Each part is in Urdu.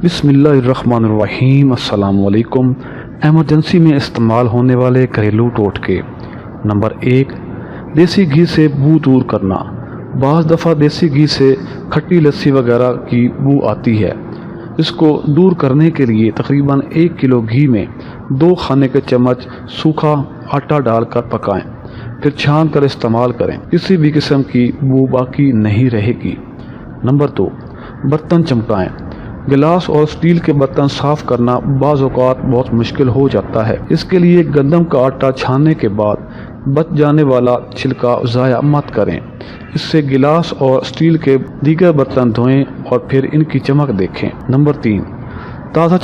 بسم اللہ الرحمن الرحیم۔ السلام علیکم۔ ایمرجنسی میں استعمال ہونے والے گھریلو ٹوٹکے۔ نمبر 1، دیسی گھی سے بو دور کرنا۔ بعض دفعہ دیسی گھی سے کھٹی لسی وغیرہ کی بو آتی ہے۔ اس کو دور کرنے کے لیے تقریباً 1 کلو گھی میں 2 کھانے کے چمچ سوکھا آٹا ڈال کر پکائیں، پھر چھان کر استعمال کریں۔ کسی بھی قسم کی بو باقی نہیں رہے گی۔ نمبر 2، برتن چمکائیں۔ گلاس اور اسٹیل کے برتن صاف کرنا بعض اوقات بہت مشکل ہو جاتا ہے۔ اس کے لیے گندم کا آٹا چھاننے کے بعد بچ جانے والا چھلکا ضائع مت کریں۔ اس سے گلاس اور اسٹیل کے دیگر برتن دھوئیں اور پھر ان کی چمک دیکھیں۔ نمبر 3، تازہ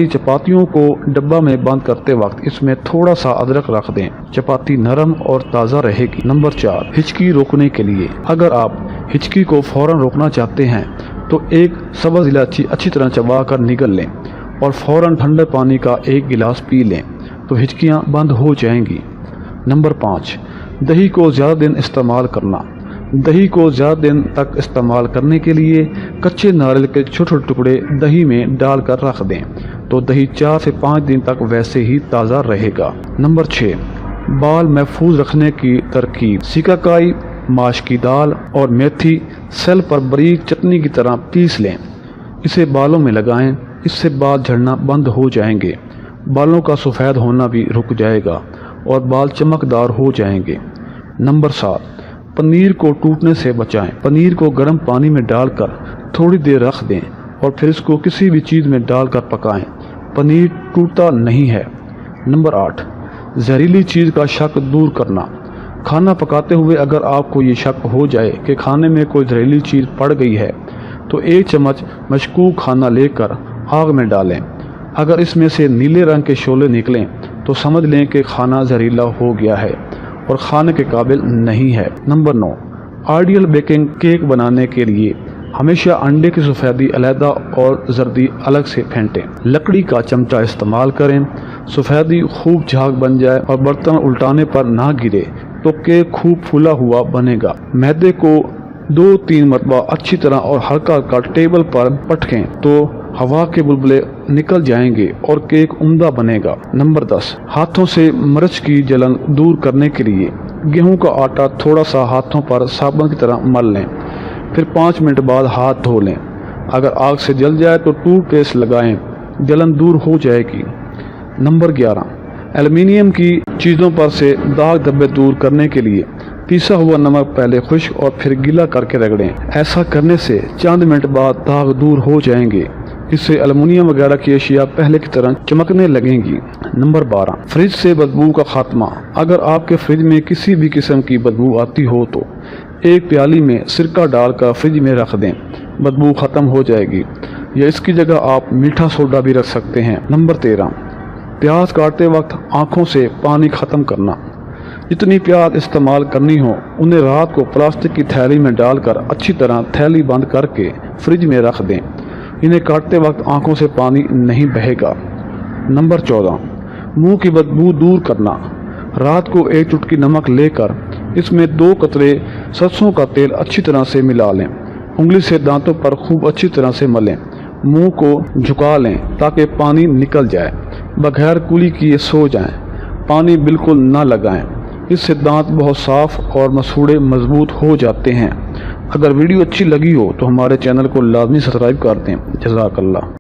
چپاتیوں کو ڈبہ میں بند کرتے وقت اس میں تھوڑا سا ادرک رکھ دیں، چپاتی نرم اور تازہ رہے گی۔ نمبر 4، ہچکی روکنے کے لیے۔ اگر آپ ہچکی کو فوراً روکنا چاہتے ہیں تو ایک سبز الائچی اچھی طرح چبا کر نگل لیں اور فوراً ٹھنڈے پانی کا 1 گلاس پی لیں تو ہچکیاں بند ہو جائیں گی۔ نمبر 5، دہی کو زیادہ دن استعمال کرنا۔ دہی کو زیادہ دن تک استعمال کرنے کے لیے کچے ناریل کے چھوٹے ٹکڑے دہی میں ڈال کر رکھ دیں تو دہی 4 سے 5 دن تک ویسے ہی تازہ رہے گا۔ نمبر 6، بال محفوظ رکھنے کی ترکیب۔ سیکاکائی، ماش کی دال اور میتھی سیل پر باریک چٹنی کی طرح پیس لیں، اسے بالوں میں لگائیں۔ اس سے بال جھڑنا بند ہو جائیں گے، بالوں کا سفید ہونا بھی رک جائے گا اور بال چمکدار ہو جائیں گے۔ نمبر 7، پنیر کو ٹوٹنے سے بچائیں۔ پنیر کو گرم پانی میں ڈال کر تھوڑی دیر رکھ دیں اور پھر اس کو کسی بھی چیز میں ڈال کر پکائیں، پنیر ٹوٹتا نہیں ہے۔ نمبر 8، زہریلی چیز کا شک دور کرنا۔ کھانا پکاتے ہوئے اگر آپ کو یہ شک ہو جائے کہ کھانے میں کوئی زہریلی چیز پڑ گئی ہے تو 1 چمچ مشکوک کھانا لے کر آگ میں ڈالیں۔ اگر اس میں سے نیلے رنگ کے شعلے نکلیں تو سمجھ لیں کہ کھانا زہریلا ہو گیا ہے اور کھانے کے قابل نہیں ہے۔ نمبر 9، آئیڈیل بیکنگ کیک بنانے کے لیے ہمیشہ انڈے کی سفیدی علیحدہ اور زردی الگ سے پھینٹیں۔ لکڑی کا چمچہ استعمال کریں۔ سفیدی خوب جھاگ بن جائے اور برتن الٹانے پر نہ گرے تو کیک خوب پھولا ہوا بنے گا۔ میدے کو 2-3 مرتبہ اچھی طرح اور ہلکا ہلکا ٹیبل پر پٹکیں تو ہوا کے بلبلے نکل جائیں گے اور کیک عمدہ بنے گا۔ نمبر 10، ہاتھوں سے مرچ کی جلن دور کرنے کے لیے گیہوں کا آٹا تھوڑا سا ہاتھوں پر صابن کی طرح مل لیں، پھر 5 منٹ بعد ہاتھ دھو لیں۔ اگر آگ سے جل جائے تو ٹوتھ پیسٹ لگائیں، جلن دور ہو جائے گی۔ نمبر 11، ایلومینیم کی چیزوں پر سے داغ دھبے دور کرنے کے لیے پیسا ہوا نمک پہلے خشک اور پھر گیلا کر کے رگڑیں۔ ایسا کرنے سے چند منٹ بعد داغ دور ہو جائیں گے۔ اس سے ایلومینیم وغیرہ کی اشیاء پہلے کی طرح چمکنے لگیں گی۔ نمبر 12، فریج سے بدبو کا خاتمہ۔ اگر آپ کے فریج میں کسی بھی قسم کی بدبو آتی ہو تو 1 پیالی میں سرکہ ڈال کر فریج میں رکھ دیں، بدبو ختم ہو جائے گی، یا اس کی جگہ آپ میٹھا سوڈا بھی رکھ سکتے ہیں۔ نمبر 13، پیاز کاٹتے وقت آنکھوں سے پانی ختم کرنا۔ جتنی پیاز استعمال کرنی ہو انہیں رات کو پلاسٹک کی تھیلی میں ڈال کر اچھی طرح تھیلی بند کر کے فریج میں رکھ دیں، انہیں کاٹتے وقت آنکھوں سے پانی نہیں بہے گا۔ نمبر 14، منہ کی بدبو دور کرنا۔ رات کو 1 چٹکی نمک لے کر اس میں 2 قطرے سرسوں کا تیل اچھی طرح سے ملا لیں، انگلی سے دانتوں پر خوب اچھی طرح سے ملیں، منہ کو جھکا لیں تاکہ پانی نکل جائے، بغیر کلی کیے سو جائیں، پانی بالکل نہ لگائیں۔ اس سے دانت بہت صاف اور مسوڑے مضبوط ہو جاتے ہیں۔ اگر ویڈیو اچھی لگی ہو تو ہمارے چینل کو لازمی سبسکرائب کر دیں۔ جزاک اللہ۔